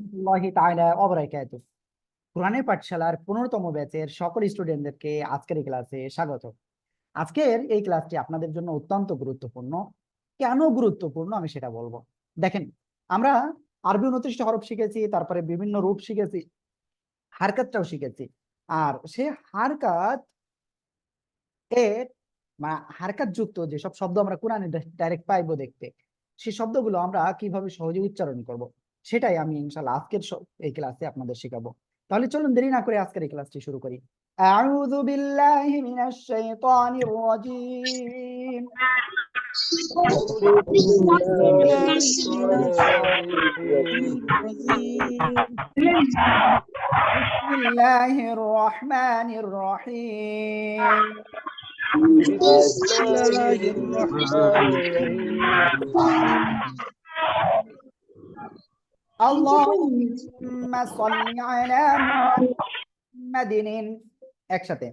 রাহমাতুল্লাহি তাআলা ওয়া বারাকাতুহু। কোরআনের পাঠশালার 15তম ব্যাচের সকল স্টুডেন্টদেরকে আজকের এই ক্লাসে স্বাগত। আজকের এই ক্লাসটি আপনাদের জন্য অত্যন্ত গুরুত্বপূর্ণ। কেন গুরুত্বপূর্ণ আমি সেটা বলবো। দেখেন, আমরা আরবি 29টা হরফ শিখেছি, তারপরে বিভিন্ন রূপ শিখেছি, হারকাতটাও শিখেছি। আর সে হারকাত এর হারকাত যুক্ত যেসব শব্দ আমরা কোরআনে ডাইরেক্ট পাইবো দেখতে, সেই শব্দগুলো আমরা কিভাবে সহজে উচ্চারণ করব, সেটাই আমি ইনশাআল্লাহ আজকের এই ক্লাসে আপনাদের শেখাবো। তাহলে চলুন দেরি না করে আজকের এই ক্লাসটি শুরু করি। আউযু বিল্লাহি মিনাশ শাইতানির রাজীম। বিসমিল্লাহির রহমানির রহিম। আল্লাহুম্মা সাল্লি আলা মুহাম্মাদিন। একসাথে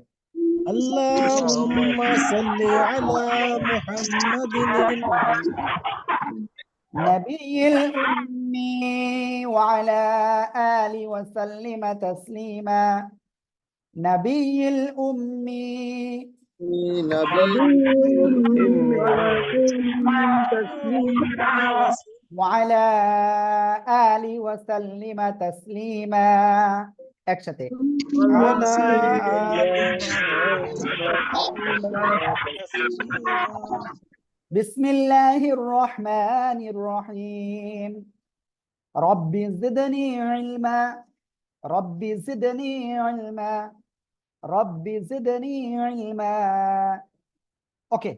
আল্লাহুম্মা সাল্লি আলা মুহাম্মাদিন নাবিয়্যিল উম্মি ওয়া আলা আলি ওয়া সাল্লিমা তাসলিমা। নাবিয়্যিল উম্মি ওয়া আলা আলি ওয়া সাল্লিমা তাসলিমা। একসাথে বিসমিল্লাহির রহমানির রহিম। রব্বি জিদনি ইলমা। রব্বি জিদনি ইলমা। রব্বি জিদনি ইলমা। ওকে,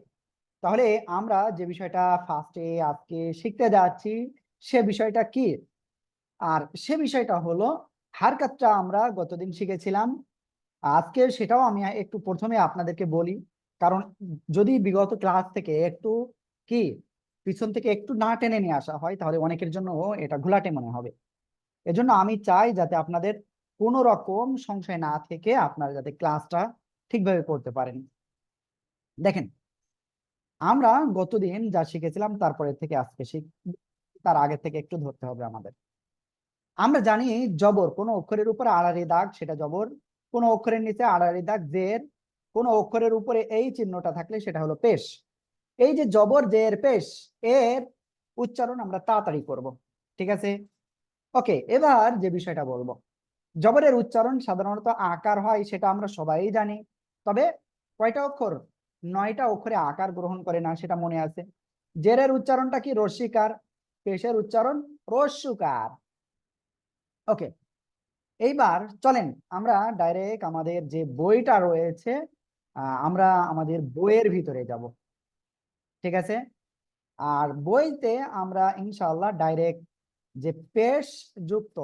তাহলে আমরা যে বিষয়টা ফার্স্টে আজকে শিখতে যাচ্ছি সে বিষয়টা কি? আর সে বিষয়টা হলো হারকাতটা আমরা গতদিন শিখেছিলাম। আজকে সেটাও আমি একটু প্রথমে আপনাদেরকে বলি, কারণ যদি বিগত ক্লাস থেকে একটু কি পিছন থেকে একটু না টেনে নিয়ে আসা হয় তাহলে অনেকের জন্য এটা ঘোলাটে মনে হবে। এজন্য আমি চাই যাতে আপনাদের কোনো রকম সংশয় না থেকে আপনারা যাতে ক্লাসটা ঠিকভাবে করতে পারেন। দেখেন, আমরা গতদিন যা শিখেছিলাম তারপরে থেকে আজকে তার আগে থেকে একটু ধরতে হবে আমাদের। আমরা জানি জবর কোন অক্ষরের উপরে আড়াআড়ি দাগ সেটা জবর, কোন অক্ষরের নিচে আড়াআড়ি দাগ জের, কোন অক্ষরের উপরে এই চিহ্নটা থাকলে সেটা হলো পেশ। এই যে জবর জের পেশ এর উচ্চারণ আমরা তাড়াতাড়ি করব, ঠিক আছে? ওকে, এবার যে বিষয়টা বলবো, জবরের উচ্চারণ সাধারণত আকার হয় সেটা আমরা সবাই জানি। তবে কয়টা অক্ষর? 9টা অক্ষরে আকার গ্রহণ করে না, সেটা মনে আছে। জেরের উচ্চারণটা কি? রস্যিকার। পেশের উচ্চারণ রস্যুকার। ওকে, এইবার চলেন আমরা ডাইরেক্ট আমাদের যে বইটা রয়েছে আমরা আমাদের বইয়ের ভিতরে যাব, ঠিক আছে? আর বইতে আমরা ইনশাআল্লাহ ডাইরেক্ট যে পেশ যুক্ত,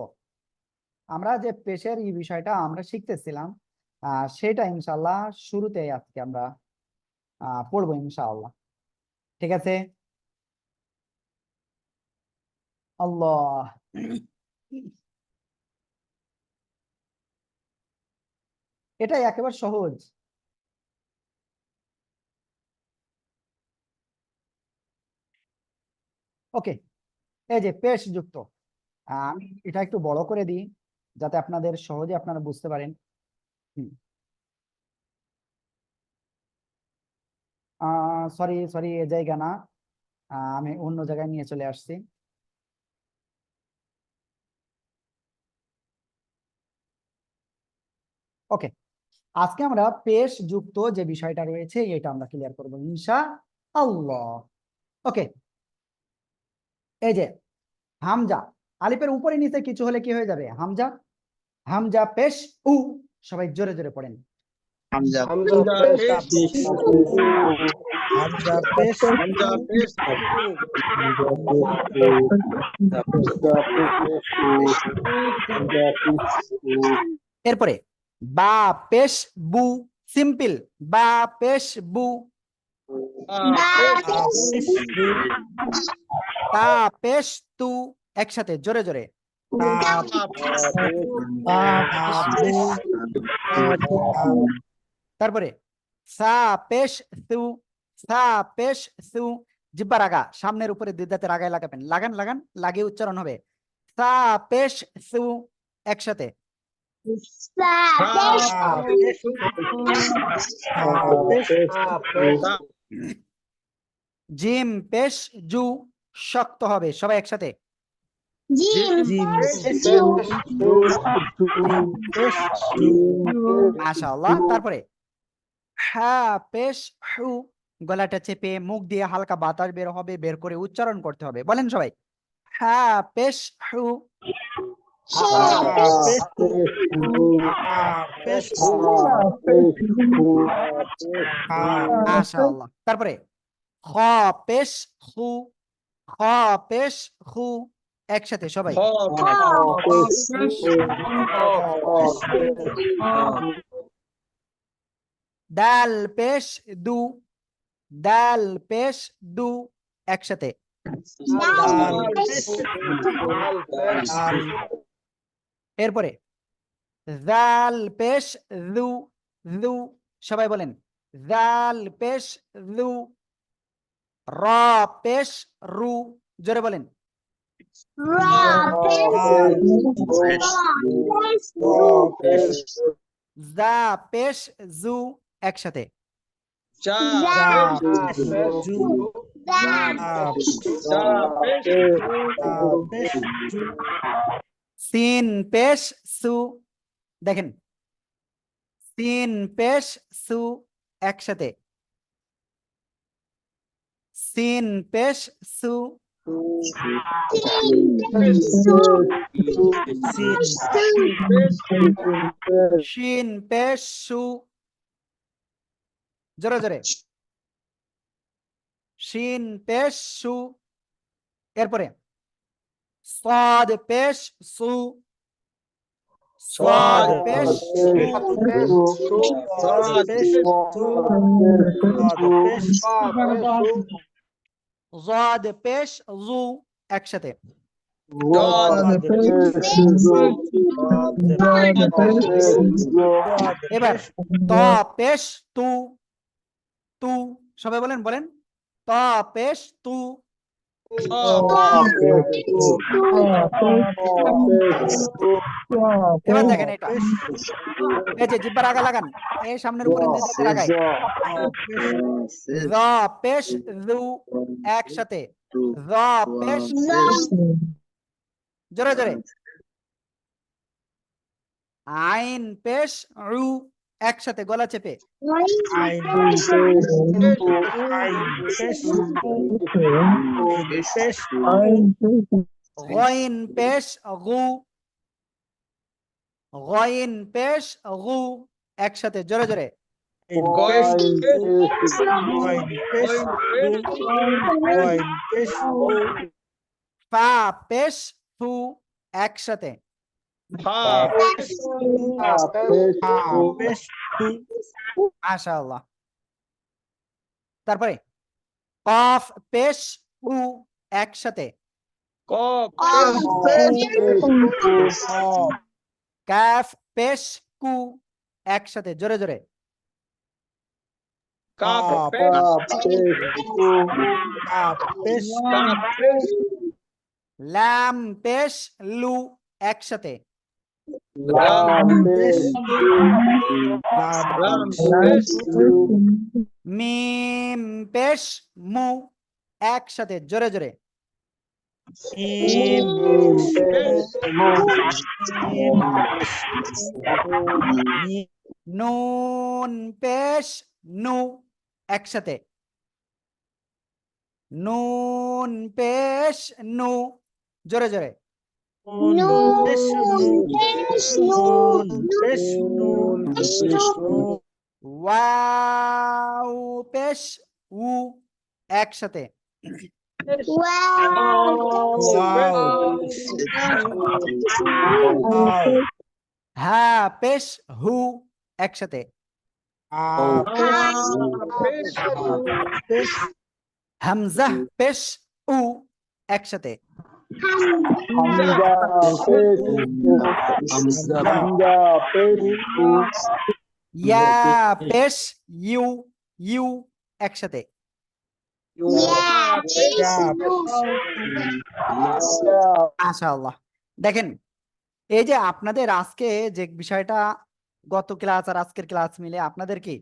আমরা যে পেশের এই বিষয়টা আমরা শিখতেছিলাম সেটা ইনশাআল্লাহ শুরুতে আজকে আমরা পড়বো ইনশাআল্লাহ, ঠিক আছে? আল্লাহ, এটাই একেবারে সহজ। ওকে, এই যে পেশ যুক্ত, আমি এটা একটু বড় করে দিই যাতে আপনাদের সহজে আপনারা বুঝতে পারেন। সরি সরি, এ জায়গা না, আমি অন্য জায়গায় নিয়ে চলে আসছি। ওকে, আজকে আমরা পেশ যুক্ত যে বিষয়টা রয়েছে এটা আমরা ক্লিয়ার করবো ইনশাআল্লাহ। ওকে, এই যে হামজা, আলিফের উপরে নিচে কিছু হলে কি হয়ে যাবে? হামজা। হামজা পেশ উ, সবাই জোরে জোরে পড়েন। হামজা পেশ এরপরে বা পেশ বু, সিম্পল বা পেশ বু। তা পেশ তু, একসাথে জোরে জোরে। তারপরে সা পেশ সু, সা পেশ সু, জিব্বার আগা সামনের উপরে দুই দাঁতের আগায় লাগাবেন, লাগান লাগান লাগিয়ে উচ্চারণ হবে সা পেশ সু একসাথে, জিম পেশ জু শক্ত হবে, সবাই একসাথে, মাশাআল্লাহ। তারপরে হা পেশ হু, গলাটা চেপে মুখ দিয়ে হালকা বাতাস বের হবে, বের করে উচ্চারণ করতে হবে, বলেন সবাই, হা পেশ হু। মাশাআল্লাহ। তারপরে খ পেশ হু, খ পেশ হু একসাথে সবাই, দাল পেশ দু, দাল পেশ দু একসাথে, এরপরে জাল পেশ দু, দু সবাই বলেন, জাল পেশ দু, র পেশ রু, জোরে বলেন, জা পেশ জু একসাথে, সিন পেশ সু, দেখেন সিন পেশ সু একসাথে, সিন পেশ সু, শিন পেশ সু, জোরে জোরে, শিন পেশ সু, এরপরে সাদ পেশ সু, সাদ পেশ সু, জাদ পেশ জু একসাথে, এবার ত পেশ তু, তু সবাই বলেন, বলেন ত পেশ তু, এবার দেখেন এটা, এই যে জিব্বার আগা লাগান, এই সামনের উপরে দুই দাঁতের আগায়, জ পেশ জু একসাথে, জ পেশ জু, জোরে জোরে, আইন পেশ রু একসাথে গলা চেপে, গইন পেশ গু, গইন পেশ গু একসাথে, জোরে জোরে, ফা পেশ ফু একসাথে, মাশাআল্লাহ। তারপরে কফ পেশ উ একসাথে, কাফ পেশ কু একসাথে, জোরে জোরে, লাম পেশ লু একসাথে, মিম পেশ মু একসাথে, জোরে জোরে, নুন পেশ নু একসাথে, নুন পেশ নু, জোরে জোরে, ওয়াও পেশ উ একসাথে, হা পেশ হু একসাথে, হামজা পেশ উ একসাথে, ইয়া পেশ ইউ, ইউ একসাথে, মাশাআল্লাহ। দেখেন, এই যে আপনাদের আজকে যে বিষয়টা, গত ক্লাস আর আজকের ক্লাস মিলে আপনাদের কি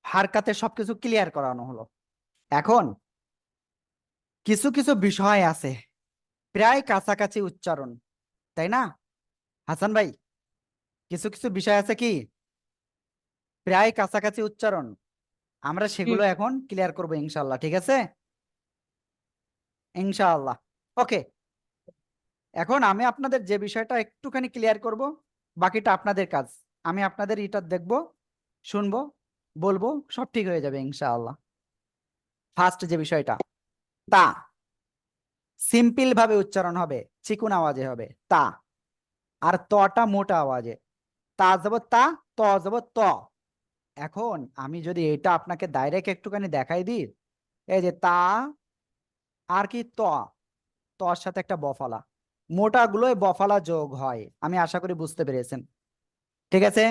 হারকাতে সবকিছু ক্লিয়ার করানো হলো। এখন কিছু কিছু বিষয় আছে প্রায় কাছাকাছি উচ্চারণ, তাই না হাসান ভাই? কিছু কিছু বিষয় আছে কি প্রায় কাছাকাছি উচ্চারণ, আমরা সেগুলো এখন ক্লিয়ার করবো ইনশাল্লাহ। ঠিক আছে, ইনশাআল্লাহ। ওকে, এখন আমি আপনাদের যে বিষয়টা একটুখানি ক্লিয়ার করব, বাকিটা আপনাদের কাজ। আমি আপনাদের এটা দেখব, শুনবো, বলবো, সব ঠিক হয়ে যাবে ইনশাআল্লাহ। ফার্স্ট যে বিষয়টা, তা সিম্পল ভাবে উচ্চারণ হবে, চিকুন আওয়াজে হবে তা, আর তটা মোটা আওয়াজে। তা যাব তা, ত যাব ত। এখন আমি যদি এটা আপনাকে ডাইরেক্ট একটুখানি দেখাই দিই, এই যে তা আর কি ত, তর সাথে একটা বফালা, মোটা গুলোয় বফালা যোগ হয়। আমি আশা করি বুঝতে পেরেছেন। ঠিক আছে,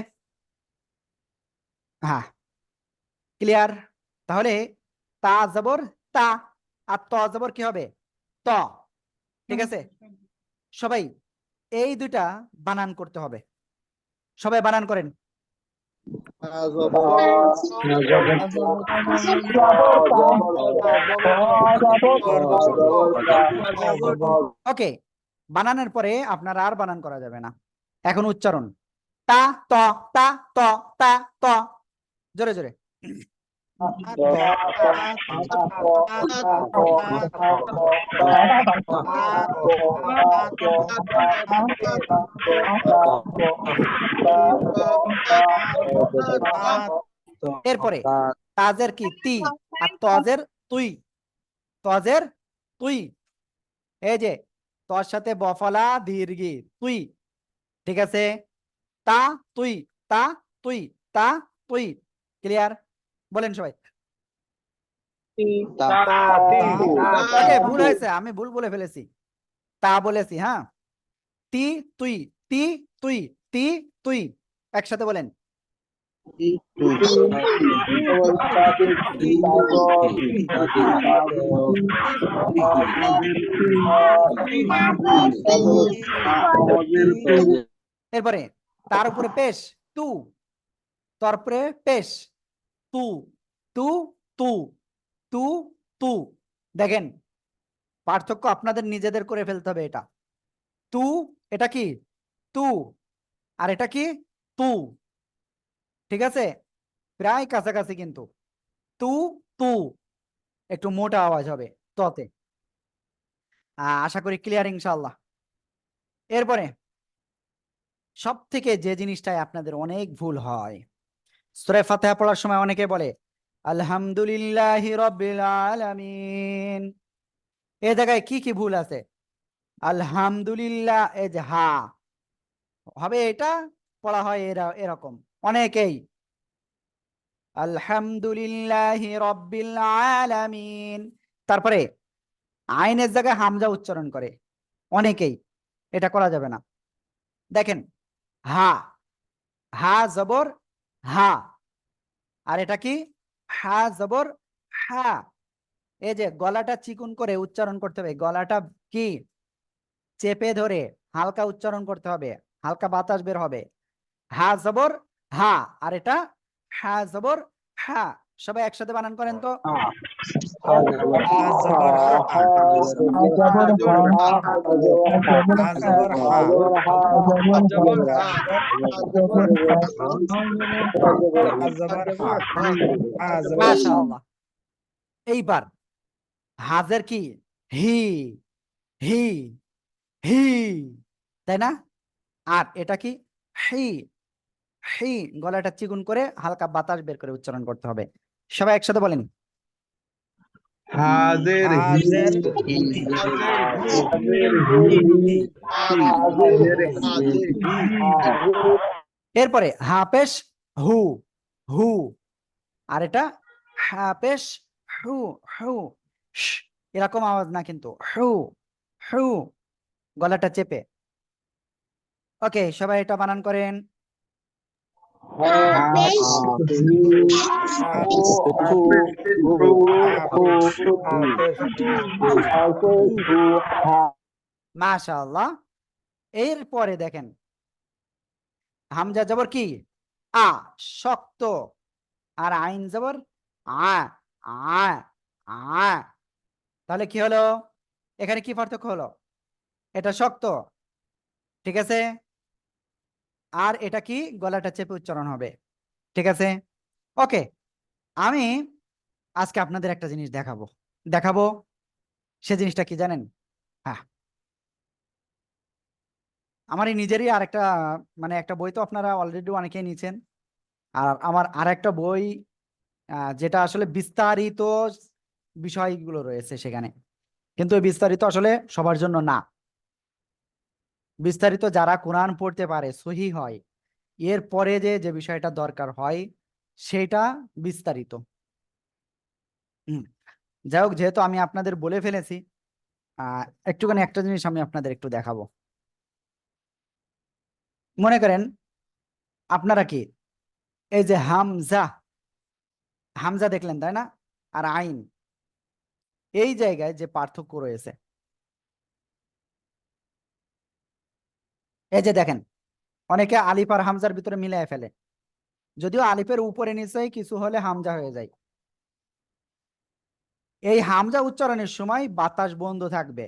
হ্যাঁ, ক্লিয়ার। তাহলে তা জবর তা, আর ত জবর কি হবে ত। ঠিক আছে, সবাই এই দুইটা বানান করতে হবে। সবাই বানান করেন। ওকে, বানানোর পরে আপনার আর বানান করা যাবে না। এখন উচ্চারণ, তা ত, তা ত, তা ত, জোরে জোরে। এরপরে তাজের কি তি, আর তজের তুই, তজের তুই। এই যে তোর সাথে বফলা দীর্ঘি তুই। ঠিক আছে, তা তুই, তা তুই, তা তুই। ক্লিয়ার, বলেন সবাই। ওকে, ভুল হয়েছে, আমি ভুল বলে ফেলেছি, তা বলেছি। হ্যাঁ, তি তুই, তি তুই, তি তুই, একসাথে বলেন। এরপরে তার উপরে পেশ তু, তারপরে পেশ তু, তু তু, তু তু। দেখেন পার্থক্য আপনাদের নিজেদের করে ফেলতে হবে। এটা তু, এটা কি তু, আর এটা কি তু। ঠিক আছে, প্রায় কাছাকাছি কিন্তু। তু তু একটু মোটা আওয়াজ হবে ততে। আশা করি ক্লিয়ার ইনশাআল্লাহ। এরপরে সব থেকে যে জিনিসটাই আপনাদের অনেক ভুল হয়, সূরা ফাতিহা পড়ার সময় অনেকে বলে আলহামদুলিল্লাহি রাব্বিল আলামিন। এই জায়গায় কি কি ভুল আছে? আলহামদুলিল্লাহ, এই যে হা হবে, এটা পড়া হয় এরকম অনেকেই আলহামদুলিল্লাহি রাব্বিল আলামিন, তারপরে আইনের জায়গায় হামজা উচ্চারণ করে অনেকেই। এটা করা যাবে না। দেখেন, হা, হা জবর হা, আর এটা কি হা জবর হা। এই যে গলাটা চিকুন করে উচ্চারণ করতে হবে, গলাটা কি চেপে ধরে হালকা উচ্চারণ করতে হবে, হালকা বাতাস বের হবে। হা জবর হা, আর এটা হা জবর হা। সবাই একসাথে বানান করেন তো। মাশাআল্লাহ। এইবার হাজের কি হি, হি, হি, তাই না? আর এটা কি হি, হি। গলাটা চিকুন করে হালকা বাতাস বের করে উচ্চারণ করতে হবে। সবাই একসাথে বলেন। হাজের হি, এরপরে হা পেশ হু, হু, আর এটা হা পেশ হু, হু, শ। এরকম আওয়াজ না কিন্তু, হু, হু, গলাটা চেপে। ওকে, সবাই এটা বানান করেন। মাশাআল্লাহ। এরপরে দেখেন হামজা জবর কি আ, শক্ত, আর আইন জবর আ, আ, আ। তাহলে কি হলো, এখানে কি পার্থক্য হলো? এটা শক্ত, ঠিক আছে, আর এটা কি গলাটা চেপে উচ্চারণ হবে, ঠিক আছে। ওকে, আমি আজকে আপনাদের একটা জিনিস দেখাবো দেখাবো সে জিনিসটা কি জানেন? হ্যাঁ, আমার এই নিজেরই আরেকটা, মানে একটা বই তো আপনারা অলরেডি অনেকেই নিয়েছেন, আর আমার আরেকটা বই যেটা আসলে বিস্তারিত বিষয়গুলো রয়েছে সেখানে, কিন্তু ওই বিস্তারিত আসলে সবার জন্য না। বিস্তারিত যারা কোরআন পড়তে পারে, সহি হয়, এর পরে যে যে বিষয়টা দরকার হয় সেটা বিস্তারিত। হুম, যাই হোক, যেহেতু আমি আপনাদের বলে ফেলেছি, একটুখানি একটা জিনিস আমি আপনাদের একটু দেখাবো। মনে করেন আপনারা কি এই যে হামজা, হামজা দেখলেন তাই না, আর আইন, এই জায়গায় যে পার্থক্য রয়েছে, এই যে দেখেন, অনেকে আলিফ আর হামজার ভিতরে মিলিয়ে ফেলে, যদিও আলিফের উপরে নিচে কিছু হলে হামজা হয়ে যায়। এই হামজা উচ্চারণের সময় বাতাস বন্ধ থাকবে,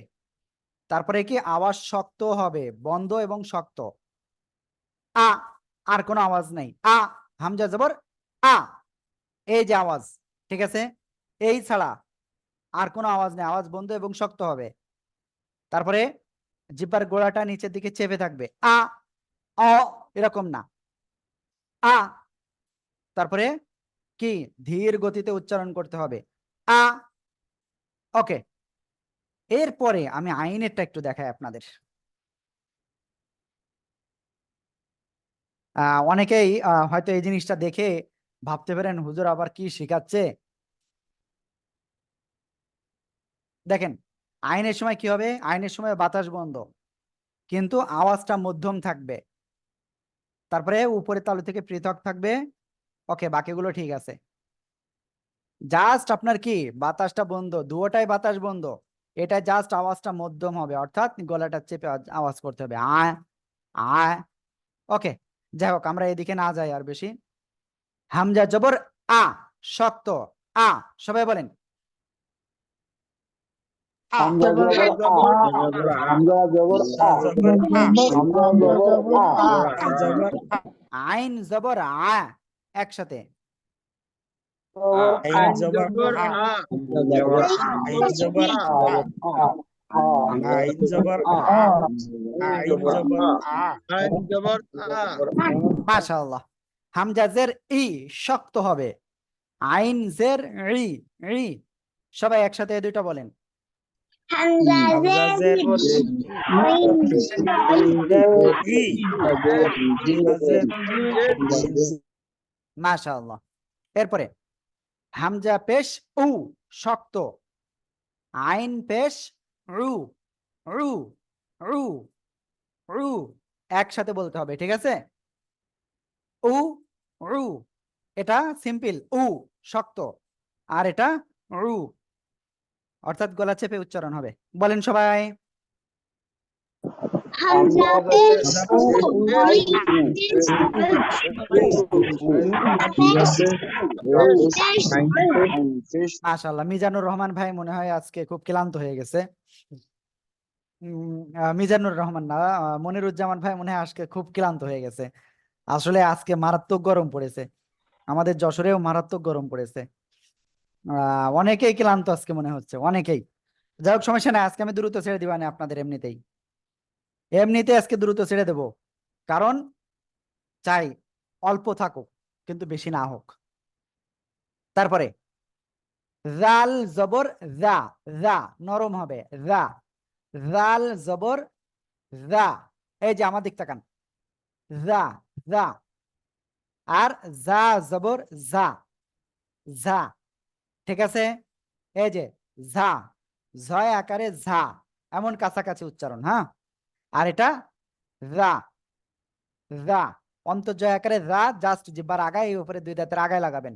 তারপরে কি আওয়াজ শক্ত হবে, বন্ধ এবং শক্ত। আ, আর কোনো আওয়াজ নেই, আ, হামজা জবর আ, এই যে আওয়াজ, ঠিক আছে, এই ছাড়া আর কোনো আওয়াজ নেই, আওয়াজ বন্ধ এবং শক্ত হবে। তারপরে জিহ্বার গোড়াটা নিচের দিকে চেপে থাকবে, আ, অ, এরকম না, আ। তারপরে কি ধীর গতিতে উচ্চারণ করতে হবে, আ। ওকে, এরপরে আমি আইনেরটা একটু দেখাই আপনাদের। অনেকেই হয়তো এই জিনিসটা দেখে ভাবতে পারেন হুজুর আবার কি শেখাচ্ছে। দেখেন, আইনের সময় কি হবে, আইনের সময় বাতাস বন্ধ, কিন্তু আওয়াজটা মধ্যম থাকবে, তারপরে উপরে তালু থেকে পৃথক থাকবে। ওকে, বাকিগুলো ঠিক আছে, জাস্ট আপনার কি বাতাসটা বন্ধ, দুটোটাই বাতাস বন্ধ, এটা জাস্ট আওয়াজটা মধ্যম হবে, অর্থাৎ গলাটা চেপে আওয়াজ করতে হবে, আ, আ। ওকে, যাই হোক, আমরা এদিকে না যাই আর বেশি। হামজা জবর আ, শক্ত, আ, সবাই বলেন আ। হামজা জবর হামজা জবর আ, জবর আ, হামজা জবর আ, জবর আইন জবর আ, একসাথে আইন জবর আ, আইন জবর আ, আইন জবর আ, আইন জবর আ। মাশাআল্লাহ। হামজা জের ই, শক্ত হবে, আইন জের ই, ই, সবাই একসাথে এই দুইটা বলেন হামজা জের ই, হামজা জের মাশাআল্লাহ। এরপরে হামজা পেশ উ, শক্ত, আইন পেশ রু, রু, রু, রু, একসাথে বলতে হবে, ঠিক আছে, উ, রু, এটা সিম্পল উ, শক্ত, আর এটা রু, অর্থাৎ গলা চেপে উচ্চারণ হবে। বলেন সবাই হামজা পেশ উ, মাশাআল্লাহ। মিজানুর রহমান ভাই মনে হয় আজকে খুব ক্লান্ত হয়ে গেছে। মিজানুর রহমান না, মনিরুজ্জামান ভাই মনে হয় আজকে খুব ক্লান্ত হয়ে গেছে। আসলে আজকে মারাত্মক গরম পড়েছে, আমাদের যশোরেও মারাত্মক গরম পড়েছে। অনেকেই ক্লান্ত আজকে মনে হচ্ছে, অনেকেই। যাই হোক, সমস্যা নাই, আজকে আমি দ্রুত ছেড়ে দিবানি আপনাদের, এমনিতেই এমনিতে আজকে দ্রুত ছেড়ে দেব, কারণ চাই অল্প থাকুক কিন্তু বেশি না হোক। তারপরে জাল জবর জা, জা নরম হবে, জা, জাল জবর জা, এই যে আমার দিক তাকান, জা, জা, আর জা জবর জা, জা, ঠিক আছে, এই যে ঝা, ঝয় আকারে ঝা, এমন কাছাকাছি উচ্চারণ, হ্যাঁ। আর এটা রা, রা, অন্তর্জয় আকারে রা, জাস্ট জিহ্বার আগায়, এই উপরে দুই দাঁতের আগায় লাগাবেন,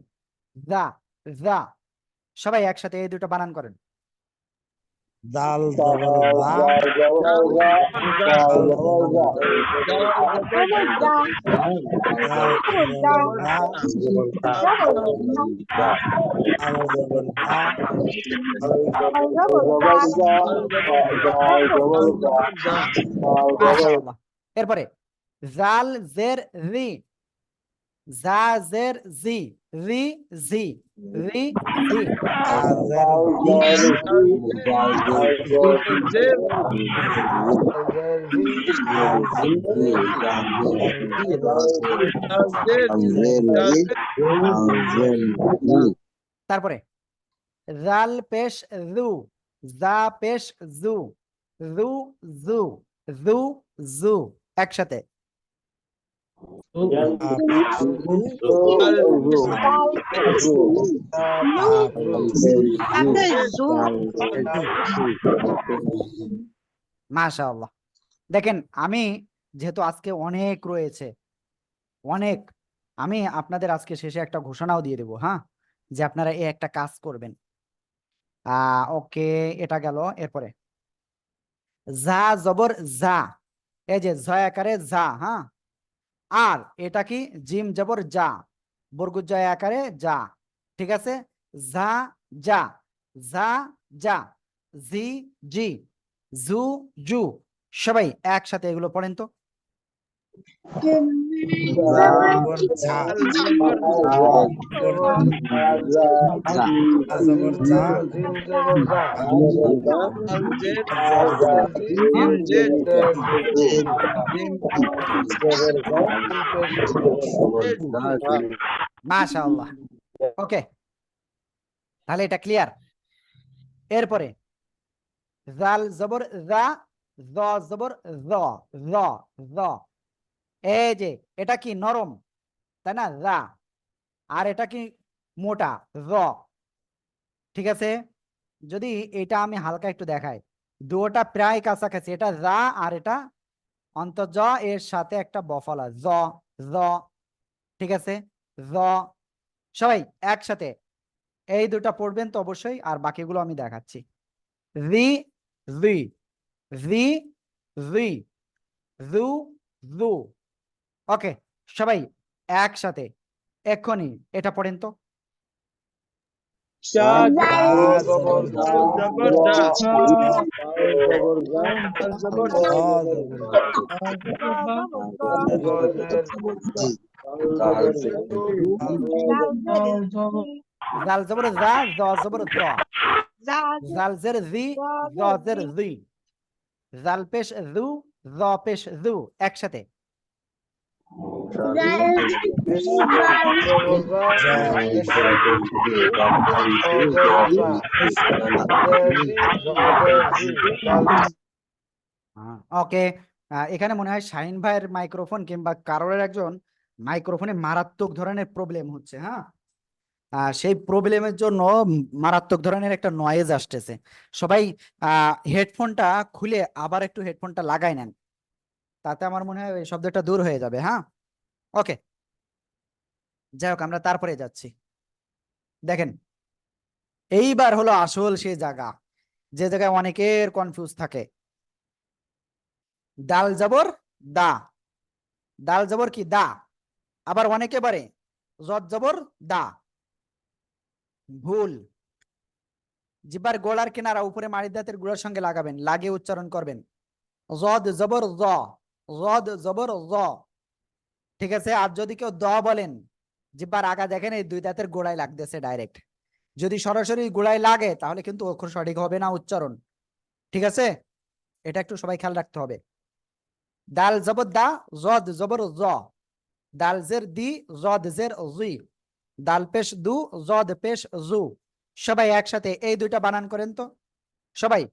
রা, রা, সবাই একসাথে এই দুটো বানান করেন, দাল জবর দা, দাল জবর দাল জবর দা, দাল জবর দা, মাশাআল্লাহ। এরপরে জাল জের রি, জা জের জি, রি জি, রি জি। আজের তারপরে জাল পেশ জু, জা পেশ জু, জু জু, জু জু, একসাথে মাশাআল্লাহ। দেখেন আমি যেহেতু আজকে অনেক রয়েছে, অনেক, আমি আপনাদের আজকে শেষে একটা ঘোষণাও দিয়ে দেবো, হ্যাঁ, যে আপনারা এই একটা কাজ করবেন। ওকে, এটা গেল। এরপরে যা জবর যা, এই যে জয় আকারে যা, হ্যাঁ, আর এটা কি জিম জবর যা, বর্গ জয় আকারে যা, ঠিক আছে। যা যা, যা যা, জি জি, জু জু। সবাই একসাথে এগুলো পড়েন তো। জবর ঝা, জবর ঝা, মাশাআল্লাহ। ওকে, তাহলে এটা ক্লিয়ার। এরপরে জাল জবর জা, জ জবর জ, জ জ, এই যে এটা কি নরম, তাই না, জা, আর এটা কি মোটা, জ, ঠিক আছে। যদি এটা আমি হালকা একটু দেখাই, দুটা প্রায় কাছাকাছি, এটা জা আর এটা অন্তর জ এর সাথে একটা বফলা জ, জ, ঠিক আছে, জ। সবাই একসাথে এই দুটা পড়বেন তো অবশ্যই, আর বাকিগুলো আমি দেখাচ্ছি। জি জি, জি জি, জু জু। ওকে, সবাই একসাথে এক্ষুনি এটা পড়েন তো। জাল জবর জা, জ জবর জ, জাল জের জি, জ জের জি, জাল পেশ জু, জ পেশ জু, একসাথে ওকে। এখানে মনে হয় শাহিন ভাইয়ের মাইক্রোফোন কিংবা কারোর একজন মাইক্রোফোনে মারাত্মক ধরনের প্রবলেম হচ্ছে, হ্যাঁ, সেই প্রবলেমের জন্য মারাত্মক ধরনের একটা নয়েজ আসতেছে। সবাই হেডফোনটা খুলে আবার একটু হেডফোনটা লাগাই নেন, তাতে আমার মনে হয় ওই শব্দটা দূর হয়ে যাবে, হ্যাঁ। ওকে, যাই হোক, আমরা তারপরে যাচ্ছি। দেখেন, এইবার হলো আসল সেই জায়গা, যে জায়গায় অনেকের কনফিউজ থাকে। ডাল জবর দা, ডাল জবর কি দা, আবার অনেকে পারে জদ জবর দা, ভুল। জিব্বার গোলার কিনারা উপরে মাড়ি দাঁতের গুড়ার সঙ্গে লাগাবেন, লাগিয়ে উচ্চারণ করবেন। জদ জবর জ, জদ জবর জ, ঠিক আছে। আর যদি কেউ দ বলেন, জিব্বার আগা দেখেন এই দুই দাঁতের গোড়ায় লাগতেছে ডাইরেক্ট, যদি সরাসরি গোড়ায় লাগে তাহলে কিন্তু অক্ষর সঠিক হবে না উচ্চারণ, ঠিক আছে। এটা একটু সবাই খেয়াল রাখতে হবে। দাল জবর দা, জদ জবর জ, দাল জের দি, জদ জের জি, দাল পেশ দু, জদ পেশ জু। সবাই একসাথে এই দুইটা বানান করেন তো সবাই।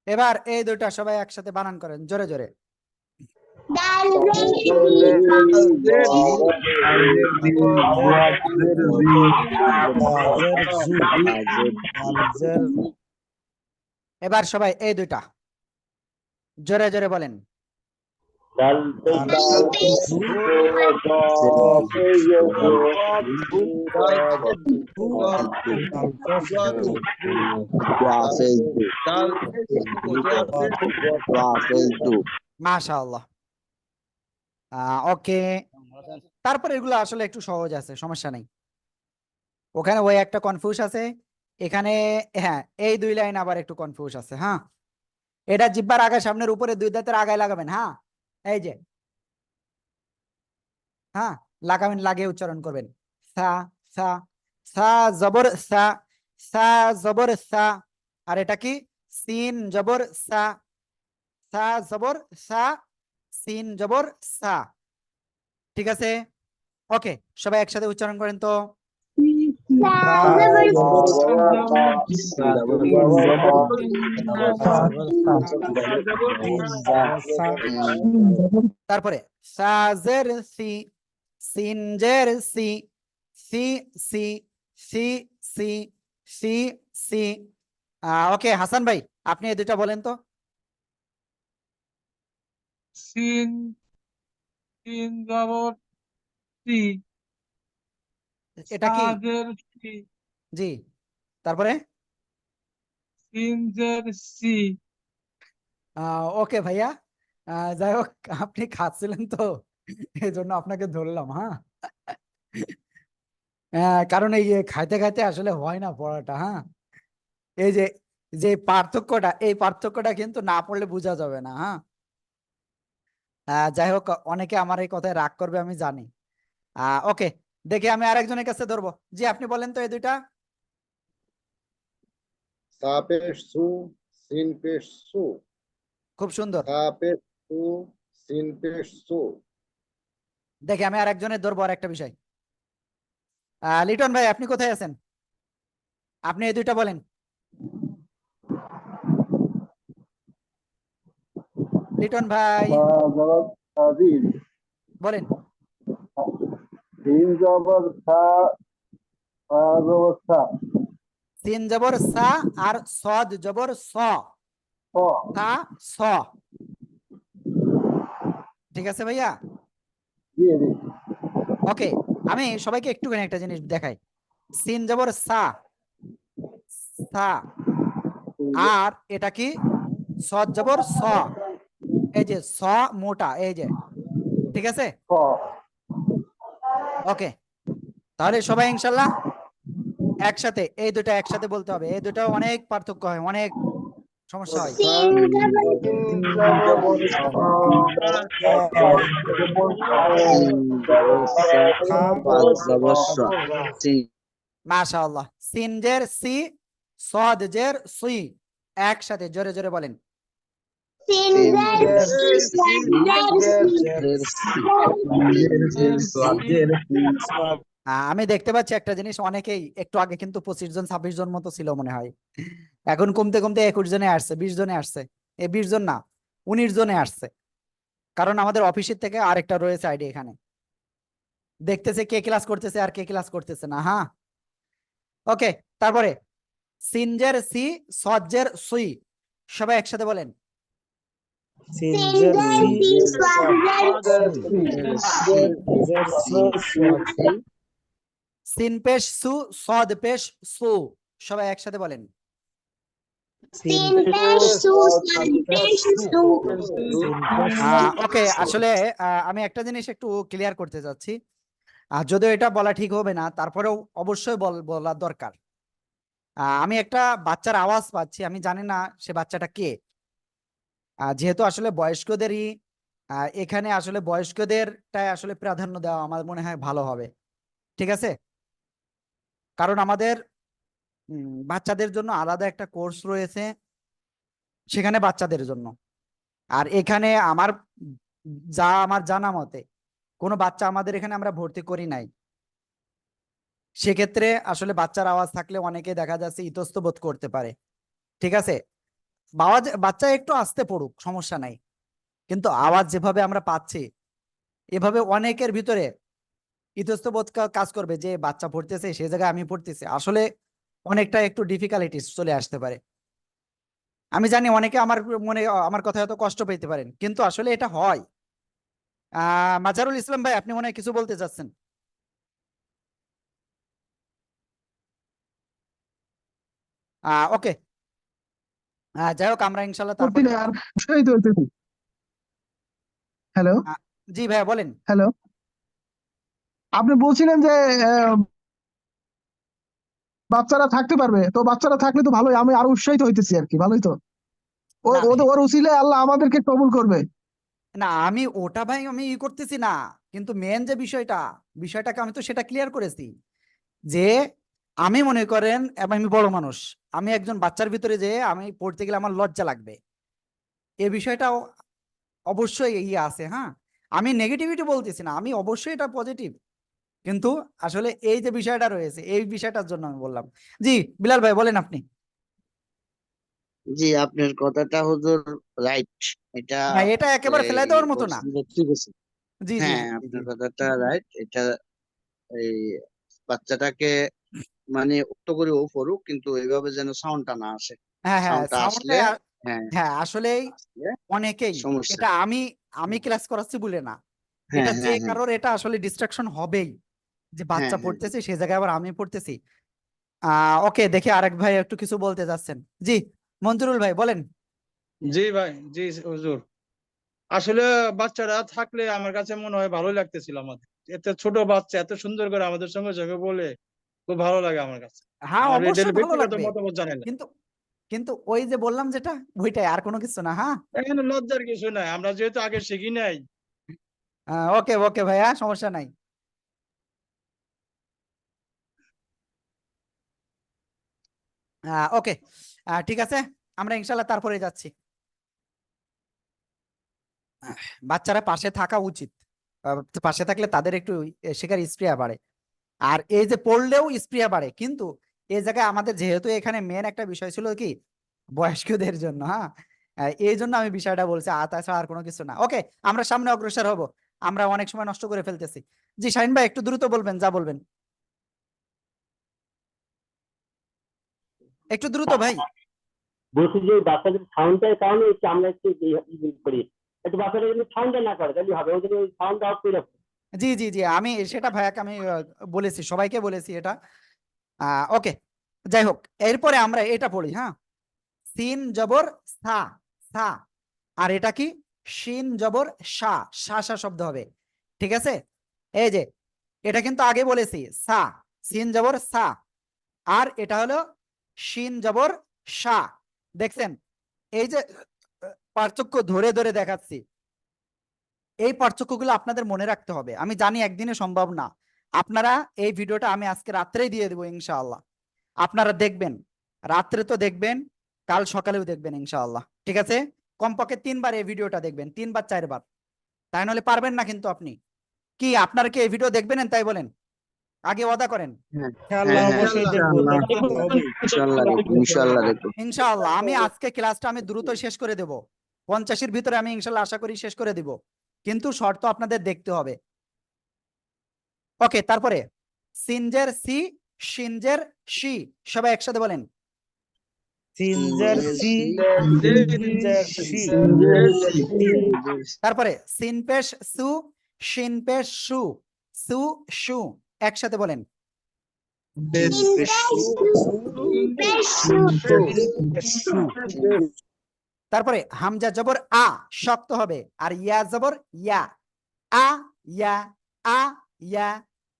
এবার এই দুইটা সবাই একসাথে বানান করেন জোরে জোরে। এবার সবাই এই দুইটা জোরে জোরে বলেন। dal pe dal dal pe pe du do do pe yo do du do do du dal dal pe du dal মাশাআল্লাহ। ওকে, তারপরে এগুলো আসলে একটু সহজ আছে, সমস্যা নেই। ওখানে ওই একটা কনফিউজ আছে, এখানে হ্যাঁ এই দুই লাইন আবার একটু কনফিউজ আছে। হ্যাঁ, এটা জিহ্বার আগে সামনের উপরে দুই দাঁতের আগায় লাগাবেন। হ্যাঁ, এই যে হ্যাঁ লাগাবেন, লাগিয়ে উচ্চারণ করবেন। সা সা সা জবর সা, সা জবর সা। আর এটা কি? সিন জবর সা, সা জবর সা, সিন জবর সা। ঠিক আছে, ওকে, সবাই একসাথে উচ্চারণ করেন তো। sa জবর sa জবর sa sin jabor sa তারপরে সাজের সি, সিনজের সি, সি সি সি সি সি সি। ওকে হাসান ভাই, আপনি এই দুইটা বলেন তো। সিন সিন জবর সি, এটা কি? সাজের সি, জি, তারপরে সিনজের সি। ওকে ভাইয়া, যাই হোক আপনি খাচ্ছিলেন তো এই জন্য আপনাকে ধরলাম। হ্যাঁ, কারণ এই যে খাইতে খাইতে আসলে হয় না পড়াটা। হ্যাঁ, এই যে যে পার্থক্যটা, এই পার্থক্যটা কিন্তু না পড়লে বোঝা যাবে না। হ্যাঁ, যাই হোক, অনেকে আমার এই কথায় রাগ করবে আমি জানি। ওকে, দেখি আমি আরেকজনের কাছে ধরবো। জি, আপনি বলেন তো এই দুইটা। সা পেশ সু সিন পেশ সু খুব সুন্দর। সা পেশ সু সিন পেশ সু দেখি আমি আরেকজনের ধরবো আর একটা বিষয়। লিটন ভাই, আপনি কোথায় আছেন? আপনি এই দুইটা বলেন। লিটন ভাই সা জবর সাজিদ বলেন। সিন জবর সা সা জবর সা সিন জবর সা আর সদ জবর স, স সা স। ঠিক আছে ভাইয়া, জি জি ওকে। আমি সবাইকে একটুখানি একটা জিনিস দেখাই। সিন জবর সা, সা। আর এটা কি? সদ জবর স। এই যে স মোটা, এই যে, ঠিক আছে। স ওকে, তাহলে সবাই ইনশাল্লাহ একসাথে এই দুটা একসাথে বলতে হবে। এই দুটো অনেক পার্থক্য হয়, অনেক সমস্যা হয়। সা সিন জবর সা জবর sa মাশাআল্লাহ। সিন জের সি, সদ জের সুই, একসাথে জোরে জোরে বলেন। আমি দেখতে পাচ্ছি একটা জিনিস, অনেকেই একটু আগে কিন্তু 25 জন 26 জন মতো ছিল মনে হয়, এখন কমতে কমতে 21 জনে আসছে, 20 জনে আসছে। 20 জন না, 19 জনে আসছে। কারণ আমাদের অফিসের থেকে আরেকটা রয়েছে আইডি, এখানে দেখতেছে কে ক্লাস করতেছে আর কে ক্লাস করতেছে না। হ্যাঁ, ওকে, তারপরে সিনজের সি, সজ্জের সুই, সবাই একসাথে বলেন। sinjer si সিন পেশ সু, সদ পেশ সু, সবাই একসাথে বলেন। ওকে, আসলে আমি একটা জিনিস একটু ক্লিয়ার করতে চাচ্ছি। যদিও এটা বলা ঠিক হবে না, তারপরেও অবশ্যই বলা দরকার। আমি একটা বাচ্চার আওয়াজ পাচ্ছি, আমি জানি না সে বাচ্চাটা কে। যেহেতু আসলে বয়স্কদেরই এখানে আসলে বয়স্কদেরটাই আসলে প্রাধান্য দেওয়া আমার মনে হয় ভালো হবে। ঠিক আছে, কারণ আমাদের বাচ্চাদের জন্য আলাদা একটা কোর্স রয়েছে, সেখানে বাচ্চাদের জন্য। আর এখানে আমার জানা মতে কোনো বাচ্চা আমাদের এখানে আমরা ভর্তি করি নাই। সেক্ষেত্রে আসলে বাচ্চার আওয়াজ থাকলে অনেকে দেখা যাচ্ছে ইতস্ত বোধ করতে পারে। ঠিক আছে, বাচ্চা একটু আস্তে পড়ুক, সমস্যা নাই, কিন্তু আওয়াজ যেভাবে আমরা পাচ্ছি, এভাবে অনেকের ভিতরে ইতস্তবোধ কাজ করবে যে বাচ্চা পড়তেছে সে জায়গায় আমি পড়তেছি, আসলে অনেকটা একটু ডিফিকাল্টিস চলে আসতে পারে। আমি জানি অনেকে আমার কথা হয়তো কষ্ট পেতে পারেন, কিন্তু আসলে এটা হয়। মাজারুল ইসলাম ভাই, আপনি মনে হয় কিছু বলতে চাচ্ছেন। ওকে, যাই হোক, আমরা ইনশাল্লাহ তারপর। হ্যালো জি ভাইয়া বলেন। হ্যালো, আপনি বলছিলেন যে বাচ্চারা থাকতে পারবে, তো বাচ্চারা থাকলে তো ভালোই, আমি আরো উৎসাহিত হইতেছি আর কি, ভালোই তো। না ওর উসিলায় আল্লাহ আমাদেরকে কবুল করবে। না, আমি ওটা ভাই আমি করতেছি না, কিন্তু মেন যে বিষয়টাকে আমি তো সেটা ক্লিয়ার করেছি যে আমি মনে করেন আমি বড় মানুষ, আমি একজন বাচ্চার ভিতরে যে আমি পড়তে গেলে আমার লজ্জা লাগবে, এই বিষয়টাও অবশ্যই ইয়ে আছে। হ্যাঁ, আমি নেগেটিভিটি বলতেছি না, আমি অবশ্যই এটা পজিটিভ, কিন্তু আসলে এই যে বিষয়টা রয়েছে এই বিষয়টার জন্য আমি বললাম। জি বিলাল ভাই বলেন আপনি। জি, আপনার কথাটা হুজুর রাইট। এটা না, এটা একেবারে ফেলাই দেওয়ার মতো না। বলছেন যে ঠিক আছে। জি জি হ্যাঁ, জি জি জি। আপনার কথাটা রাইট। এটা এই বাচ্চাটাকে মানে উক্ত করে ও পড়ুক, কিন্তু এইভাবে যেন সাউন্ডটা না আসে। হ্যাঁ হ্যাঁ, সাউন্ডটা সাউন্ডে। আসলে হ্যাঁ হ্যাঁ আসলেই আসলে অনেকেই, সমস্যা। এটা আমি আমি ক্লাস করাচ্ছি বলে না, হ্যাঁ এটা যে হ্যাঁ হ্যাঁ কারোর এটা আসলে ডিস্ট্রাকশন হবেই, যে হ্যাঁ বাচ্চা হ্যাঁ পড়তেছে সে জায়গায় আবার আমি পড়তেছি। ওকে, দেখি আরেক ভাই একটু কিছু বলতে যাচ্ছেন। জি মঞ্জুরুল ভাই বলেন। জি ভাই, জি হুজুর। আসলে বাচ্চারা থাকলে আমার কাছে মনে হয় ভালোই লাগতেছিল আমাদের। এত ছোট বাচ্চা এত সুন্দর করে আমাদের সঙ্গে সঙ্গে বলে, খুব ভালো লাগে আমার কাছে। হ্যাঁ আমার এটা অবশ্যই ভালো ব্যক্তিগত লাগবে, মতামত জানেন না। কিন্তু কিন্তু ওই যে বললাম যেটা ওইটাই, আর কোনো কিছু না। হ্যাঁ, এখানে লজ্জার কিছু নাই, আমরা যেহেতু আগে শিখি নাই। ওকে ওকে ভাইয়া, সমস্যা নাই। ওকে, ঠিক আছে, আমরা ইনশাল্লাহ তারপরে যাচ্ছি। বাচ্চারা পাশে থাকা উচিত, পাশে থাকলে তাদের একটু শেখার স্পৃহা বাড়ে, আর এই যে পড়লেও স্পৃহা বাড়ে। কিন্তু এই জায়গায় আমাদের যেহেতু এখানে মেন একটা বিষয় ছিল কি বয়স্কদের জন্য, হ্যাঁ, এই জন্য আমি বিষয়টা বলছি, তাছাড়া আর কোনো কিছু না। ওকে, আমরা সামনে অগ্রসর হব, আমরা অনেক সময় নষ্ট করে ফেলতেছি। জি শাহিন ভাই একটু দ্রুত বলবেন, যা বলবেন একটু দ্রুত ভাই। বলছি যে বাচ্চাদের সাউন্ডের কারণে একটু আমরা একটু করি, একটু বাচ্চারা যদি সাউন্ডটা না করে তাহলে হবে, ওদের ওই সাউন্ড আউট করে রাখো। জি জি জি, আমি সেটা ভাইয়াকে আমি বলেছি, সবাইকে বলেছি এটা। ওকে, যাই হোক, এরপরে আমরা এটা পড়ি। হ্যাঁ, সিন জবর সা, সা, আর এটা কি শিন জবর সা, সা সা শব্দ হবে। ঠিক আছে, এই যে এটা কিন্তু আগে বলেছি সা, সিন জবর সা, আর এটা হলো শিন জবর সা। দেখছেন, এই যে পার্থক্য ধরে ধরে দেখাচ্ছি, এই পার্থক্যগুলো আপনাদের মনে রাখতে হবে। আমি জানি একদিনে সম্ভব না, আপনারা এই ভিডিওটা আমি আজকে রাত্রেই দিয়ে দেবো ইনশাআল্লাহ, আপনারা দেখবেন, রাত্রে তো দেখবেন, কাল সকালেও দেখবেন ইনশাআল্লাহ। ঠিক আছে, কমপক্ষে 3 বার এই ভিডিওটা দেখবেন, 3 বার 4 বার, তাই নাহলে পারবেন না কিন্তু আপনি। কি আপনারা কি এই ভিডিও দেখবেন তাই বলেন, আগে ওয়াদা করেন। হ্যাঁ আল্লাহ হ্যাঁ অবশ্যই দেখবো, দেখতে তো হবেই। ইনশাল্লাহ দেখবো, ইনশাল্লাহ দেখবো। ইনশাআল্লাহ আমি আজকে ক্লাসটা আমি দ্রুত শেষ করে দেব, 50-এর ভিতরে আমি ইনশাআল্লাহ আশা করি শেষ করে দেব, কিন্তু শর্ত আপনাদের দেখতে হবে। ওকে, তারপরে সিনজের সি, শিনজের শি, সবাই একসাথে বলেন। সিনজার সি, সিনজার সি। তারপরে সিন পেশ সু, শিন পেশ সু, সু শু, একসাথে বলেন। তারপরে হামজা জবর আ, শক্ত হবে, আর ইয়া জবর ইয়া, আ ইয়া, আ ইয়া,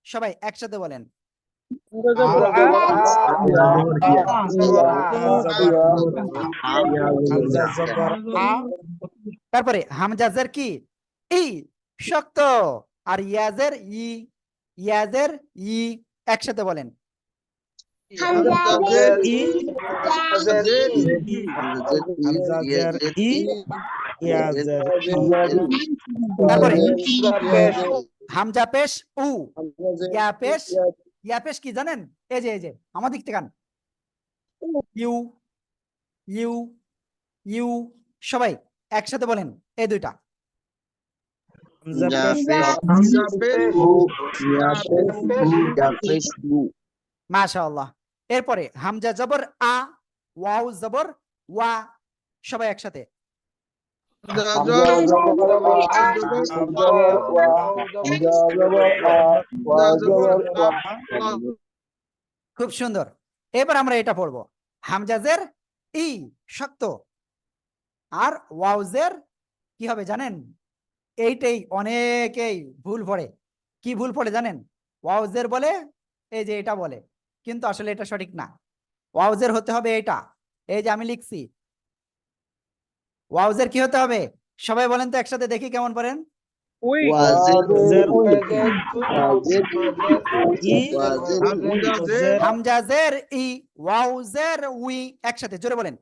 সবাই একসাথে বলেন। তারপরে হামজাজের কি ই, শক্ত, আর ইয়াজের ই, ইয়াজের ই, একসাথে বলেন। তারপরে হামজা পেশ উ, ইয়া পেশ, ইয়া পেশ কি জানেন, এই যে আমার দিক থেকে ইউ, ইউ, ইউ, সবাই একসাথে বলেন এই দুইটা। মাশাআল্লাহ। এরপরে হামজা জবর আ, ওয়াও জবর ওয়া, সবাই একসাথে। খুব সুন্দর। এবার আমরা এটা পড়বো, হামজাজের ই শক্ত, আর ওয়াউজের কি হবে জানেন? এইটাই অনেকেই ভুল পড়ে। কি ভুল পড়ে জানেন? ওয়াউজের বলে এই যে এটা বলে, কিন্তু আসলে এটা সঠিক না। ওয়াউজের হতে হবে এটা, এই যে আমি লিখছি। ওয়াউজের কি হতে হবে? সবাই বলেন তো একসাথে, দেখি কেমন পারেন। হামজাজের ই, ওয়াউজের উই, একসাথে জোরে বলেন।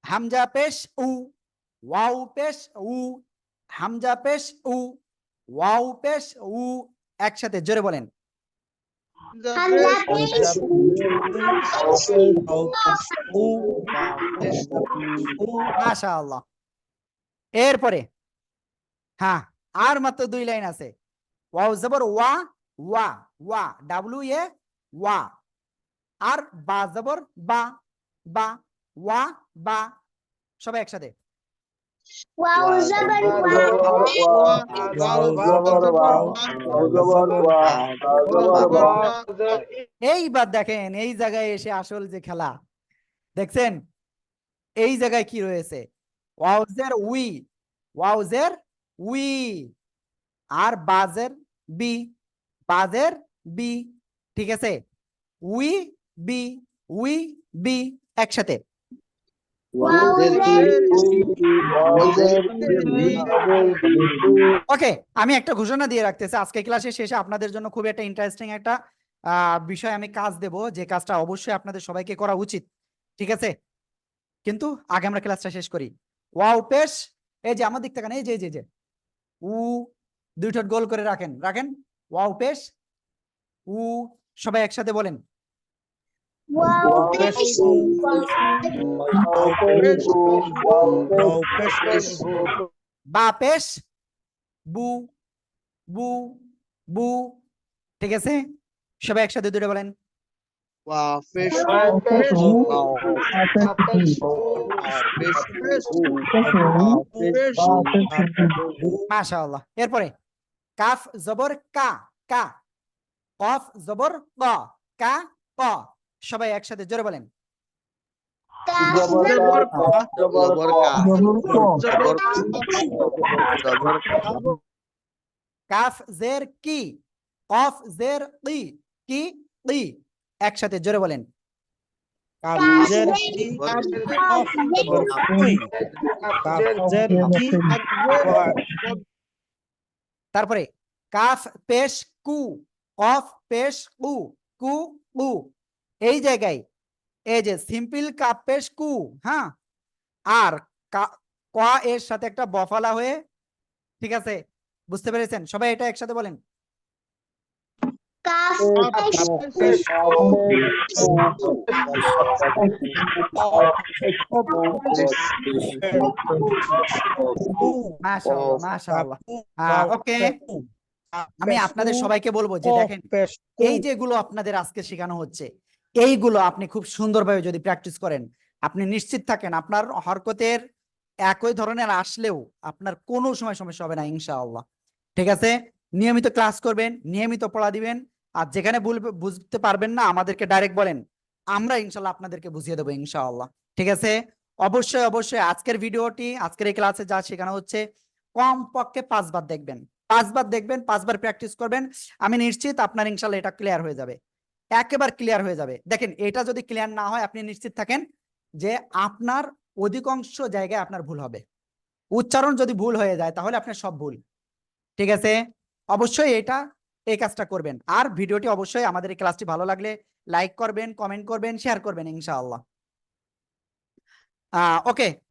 হামজা পেশ উ, ওয়াও পেশ উ, হামজা পেশ উ, ওয়াও পেশ উ, একসাথে জোরে বলেন। মাশাআল্লাহ। এরপরে হ্যাঁ, আর মাত্র 2 লাইন আছে। ওয়াও জবর ওয়া, ওয়া ওয়া, ডাব্লিউ এ ওয়া, আর বা জবর বা, বা ওয়া বা, সবাই একসাথে। এইবার দেখেন এই জায়গায় এসে আসল যে খেলা দেখছেন, এই জায়গায় কি রয়েছে? ওয়াউজের উই, ওয়াউজের উই, আর বাজের বি, বাজের বি, ঠিক আছে? উই বি, উই বি, একসাথে। ওকে, আমি একটা ঘোষণা দিয়ে রাখতেছি, আজকে ক্লাসের শেষে আপনাদের জন্য খুব একটা ইন্টারেস্টিং একটা বিষয় আমি কাজ দেব, যে কাজটা অবশ্যই আপনাদের সবাইকে করা উচিত, ঠিক আছে? কিন্তু আগে আমরা ক্লাসটা শেষ করি। ওয়াও পেশ, এই যে আমার দিক থেকে, এই যে এই যে উ, 2 ঠোঁট গোল করে রাখেন, রাখেন। ওয়াও পেশ উ, সবাই একসাথে বলেন। বা পেশ বু, বু বু, ঠিক আছে? সবাই একসাথে দুটো বলেন। মাশাআল্লাহ। এরপরে কাফ জবর কা, কা, কফ জবর ক, কা ক, সবাই একসাথে জোরে বলেন। কাফ জের কি, কফ জের কি, কি কি, একসাথে জোরে বলেন। তারপরে কাফ পেশ কু, কফ পেশ কু, কু কু, এই জায়গায় এই যে সিম্পল কাফ পেশ কু, হ্যাঁ, আর ক এর সাথে একটা বফালা হয়ে, ঠিক আছে? বুঝতে পেরেছেন? সবাই এটা একসাথে বলেন। মাশাআল্লাহ মাশাআল্লাহ। ওকে, আমি আপনাদের সবাইকে বলবো যে দেখেন, এই যেগুলো আপনাদের আজকে শেখানো হচ্ছে, এইগুলো আপনি খুব সুন্দরভাবে যদি প্র্যাকটিস করেন, আপনি নিশ্চিত থাকেন আপনার হরকতের একই ধরনের আসলেও আপনার কোনো সময় সমস্যা হবে না ইনশাআল্লাহ, ঠিক আছে? নিয়মিত ক্লাস করবেন, নিয়মিত পড়া দিবেন, আর যেখানে বুঝতে পারবেন না আমাদেরকে ডাইরেক্ট বলেন, আমরা ইনশাআল্লাহ আপনাদেরকে বুঝিয়ে দেবো ইনশাআল্লাহ, ঠিক আছে? অবশ্যই অবশ্যই আজকের ভিডিওটি, আজকের এই ক্লাসে যা শেখানো হচ্ছে কমপক্ষে 5 বার দেখবেন, 5 বার দেখবেন, 5 বার প্র্যাকটিস করবেন। আমি নিশ্চিত আপনার ইনশাআল্লাহ এটা ক্লিয়ার হয়ে যাবে, একেবারে ক্লিয়ার হয়ে যাবে। দেখেন, এটা যদি ক্লিয়ার না হয় আপনি নিশ্চিত থাকেন যে আপনার অধিকাংশ জায়গায় আপনার ভুল হবে। উচ্চারণ যদি ভুল হয়ে যায় তাহলে আপনার সব ভুল, ঠিক আছে? অবশ্যই এই কাজটা করবেন। আর ভিডিওটি অবশ্যই, আমাদের এই ক্লাসটি ভালো লাগলে লাইক করবেন, কমেন্ট করবেন, শেয়ার করবেন ইনশাআল্লাহ। ওকে।